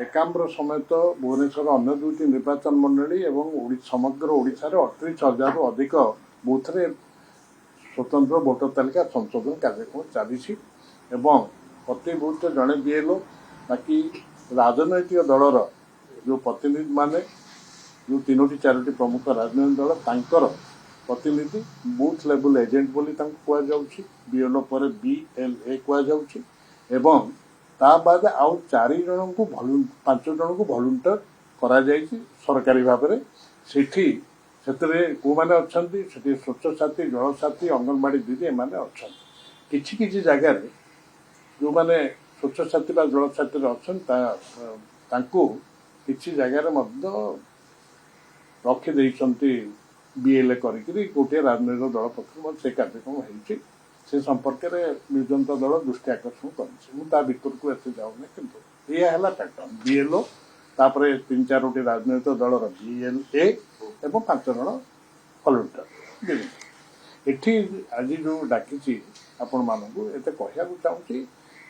एकाम्र समेत भुवनेश्वर अन्य दुईटी निर्वाचन मंडली और समग्र ओडिशा रे 38,000 रु अधिक बूथ रे स्वतंत्र भोटर तालिका संशोधन कार्यक्रम चली प्रति बूथ जड़े बीएलओ बाकी राजनैतिक दलर जो प्रतिनिधि माने जो 3-4 प्रमुख राजनैतिक दल तांकर प्रतिनिधि बूथ लेवल एजेंट बोली कहुँ बीएलओ पर बीएलए कहुँ एवं ता बाद आउ 4 जन को 5 जन को वॉलंटियर करा जायछि सरकारी भाव में से मैंने अच्छा स्वच्छ साथी जल साथी अंगनवाड़ी दीदी एमाने अच्छा किछि जगार जो मैंने स्वच्छ साथी जल साथी अच्छा किछि जगार रखिदे बीएलए करी गोटे राजनैतिक दल पक्ष से कार्यक्रम होती से संपर्क में निर्जनता दल दृष्टि आकर्षण कर भीतर को एत जाऊना कि यह है पैटर्न बीएलओ तापर 3-4 राजनैतिक दलर बीएलए एवं 5 जन वॉलंटियर एठी आज जो डाकी आपण मानू एत कहया चाहूँगी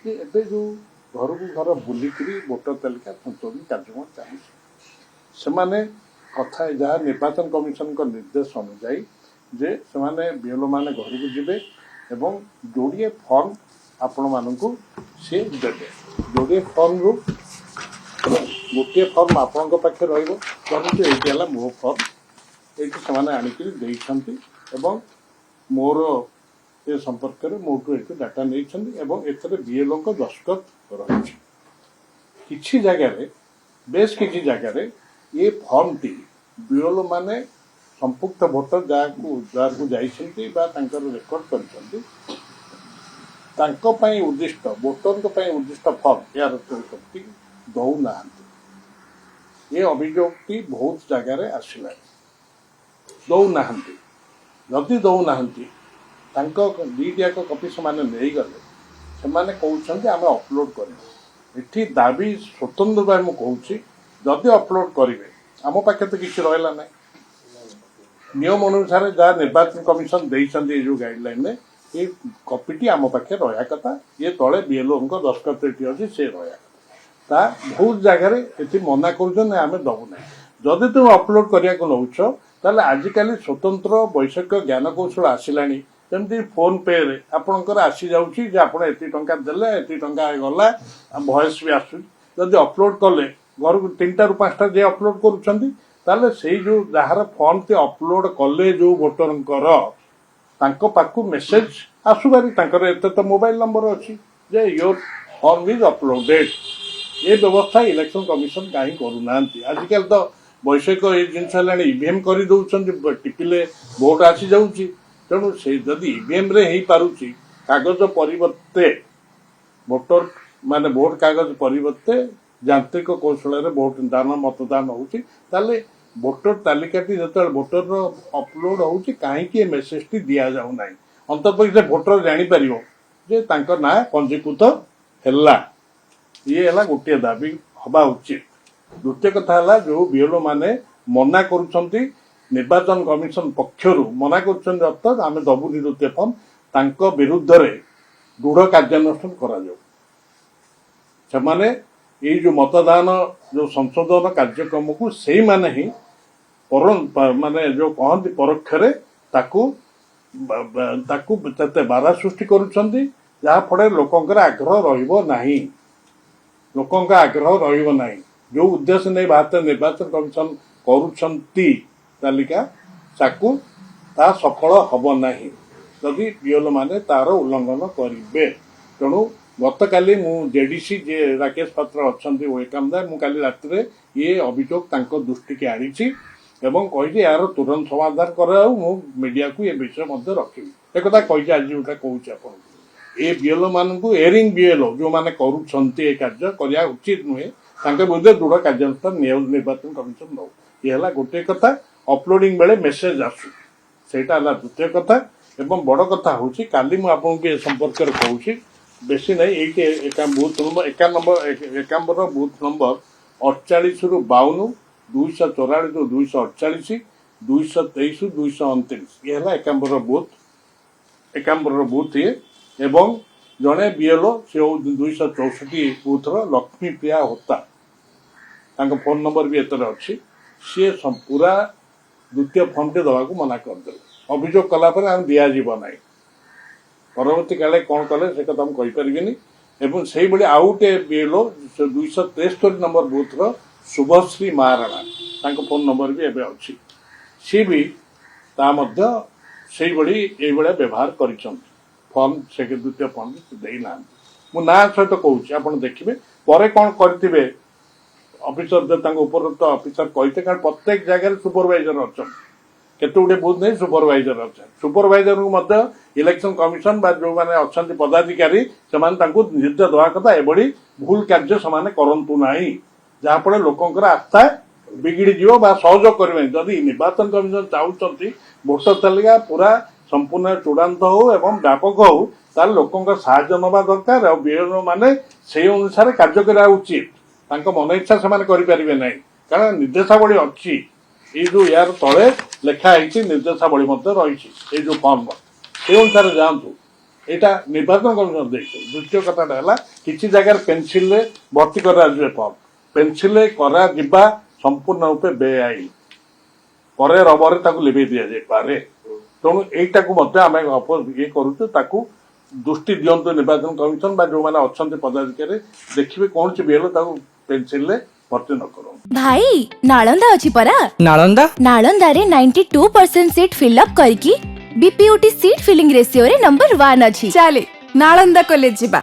कि एबे जो घर को घर बुलिक भोटर तालिका संशोधन कार्यक्रम चली से कथा जहाँ निर्वाचन कमिशन का निर्देश अनुजाई जे से बीएलओ मैंने घर को जीवे एवं जोड़े फर्म आपण मानू सी देते जोड़े फर्म रु गोटे फर्म आपण पाखे रहा मो फर्म ये से आनिकी मोर ए संपर्क में मोटू ये डाटा नहीं बीएलओ को दस्तखत रही किसी जगार बेस किसी जगार ये फर्म टी बीएलओ माने संपुक्त भोटर जहाँ को जाइछन्ति रेकर्ड कर उद्दिष्ट भोटर उद्दिष्ट फर्म यार दौना ये अभियोग बहुत जगार आसला दौना जदि दौना दीटाक कपी से नहीं गले से कहते आम अपलोड कर दाबी स्वतंत्र भाई मुझे जदि अपलोड करेंगे आम पाखे तो किसी रहा ना नियम अनुसार जहाँ निर्वाचन कमिशन देते जो गाइडलाइन में ये कॉपीटी आम पाखे रहा कथा ये तले बीएलओ दस्तखत अच्छी से रहा बहुत जगार ये मना करें दबुना जदि तुम अपलोड करने को नौच ताले आजिकल स्वतंत्र वैषयिक ज्ञान कौशल आसला जमी फोन पे रे आपणकर आसी जाऊँगी आप टंका देले एति टंका गला वॉइस भी आसुच जदि अपलोड कले घर को 3 ରୁ 5 जे अपलोड करुछंती ताले से जो जहार फॉर्म टी अपलोड कले जो भोटर पाखु मेसेज आसुबारी एत तो मोबाइल नंबर अच्छी जे योर फॉर्म इज अपलोडेड ये व्यवस्था इलेक्शन कमिशन कहीं करूना आजिकल तो वैषयिक ये जिन ईवीएम कर टिपिले भोट आसी जाऊँगी तेणु से जदि ईवीएम रे ही पारुची कागज परिवर्ते भोटर माने भोट कागज परिवर्ते यांत्रिक कौशल भोट दान मतदान होती भोटर तालिकाटी जो भोटर अपलोड होती कहीं मेसेज टी दि जाऊ ना अंतपक्ष भोटर जापर जे ना पंजीकृत है ये है गोटे दाबी हवा उचित द्वितीय कथा जो बीएलओ माने मना करुछंती निर्वाचन कमिशन पक्षरु मना करुछंती अर्थात आम दबुनी द्वितीय फर्म विरुद्ध रे दृढ़ कार्यानुष्ठान करा जाऊ से ये जो मतदान जो संशोधन कार्यक्रम को से माने ही माने जो कहती परोक्षरे बाधा सृष्टि करुछंती जहाँ फल लोकंकर आग्रह रहिबो नाही लोकंका आग्रह रहिबो नाही जो उद्देश्य नहीं भारत निर्वाचन कमिशन करुछंती तालिका ताकू ता सफल हब नाही जदि बीएलओ माने तार उल्लंघन करिवे तेणु गतकाली जेडीसी जे राकेश पात्र अच्छा वेकामदार मुझे राति ये अभियोग दृष्टि की आनी कही यार तुरंत समाधान कर मीडिया को ये विषय रखी एक कही आज जोटा कहूँ ये बीएलओ मानू एयरिंग बीएलओ जो मैंने कार्य करने उचित नुहे विरुद्ध दृढ़ कार्यानुष्ठान निर्वाचन कमिशन नौ ये है गोटे कथा अपलोडिंग बेले मेसेज आसू सेटा द्वितीय कथा एवं बड़ कथा हूँ काली मुझे संपर्क में कहूँ बेसी नहीं ये बूथ नंबर 51 बूथ नंबर 48 रु 52 244 रु 248 223 229 ये है 51 बूथ ये जड़े बीएलओ से 264 बूथ लक्ष्मी प्रिया होता फोन नंबर भी एतर अच्छी सी पूरा द्वितीय फर्म टे दवा मना करदे अभियोग कलापर आम दिज्व ना परवर्ती काले कौन कले से कथा मुझे कहीपरि एवं से भाई आउ गोटे बीएलओ 273 नंबर बूथर शुभश्री महाराणा फोन नंबर भी एवं अच्छी सी भी से भाई व्यवहार कर फर्म से द्वितीय फर्म देना मु ना सहित कौच आप देखिए पर कौन करेंगे ऑफिसर जो उपरयुक्त ऑफिसर कहते कारण प्रत्येक जगह सुपरवाइजर अच्छा केते गुटे बुथ नहीं सुपरवाइजर अच्छा सुपरवाइजर को इलेक्शन कमिशन जो मैंने अच्छा पदाधिकारी से निर्देश देवा कथा एभली भूल कार्य से करतु ना जहाँफल लोकंर आस्था बिगिड़ी जीव सहयोग करेंगे जदि निर्वाचन कमिशन चाहते भोटर तालिका पूरा संपूर्ण चूड़ांत हो एवं व्यापक हो तार लोकों साहाय्य नवा दरकार और बीएलओ माने से अनुसार कार्य करा उचित मन इच्छा से करें ना कारण निर्देशावली अच्छी ये जो यार तले लेखाई निर्देशावली रही जो फर्म से अनुसार जातु यहाँ निर्वाचन कमिशन देखिए द्वितीय कथाटा है किसी जगह पेनसिल भर्ती करा फर्म पेनसिल करा संपूर्ण रूपे बेआईन पर रबर लिभे दि जाए तेणु यहीटा को आम ये करूँ दृष्टि दिंतु निर्वाचन कमिशन जो मैंने अच्छा पदाधिकारी देखिए कौन सी बीएलओ पेनसिल भर्ती न करो भाई नालंदा अछि परा नालंदा नालंदा रे 92% सीट फिलअप करकी बीपीयूटी सीट फिलिंग रेशियो रे नंबर 1 अछि चले नालंदा कॉलेज जीवा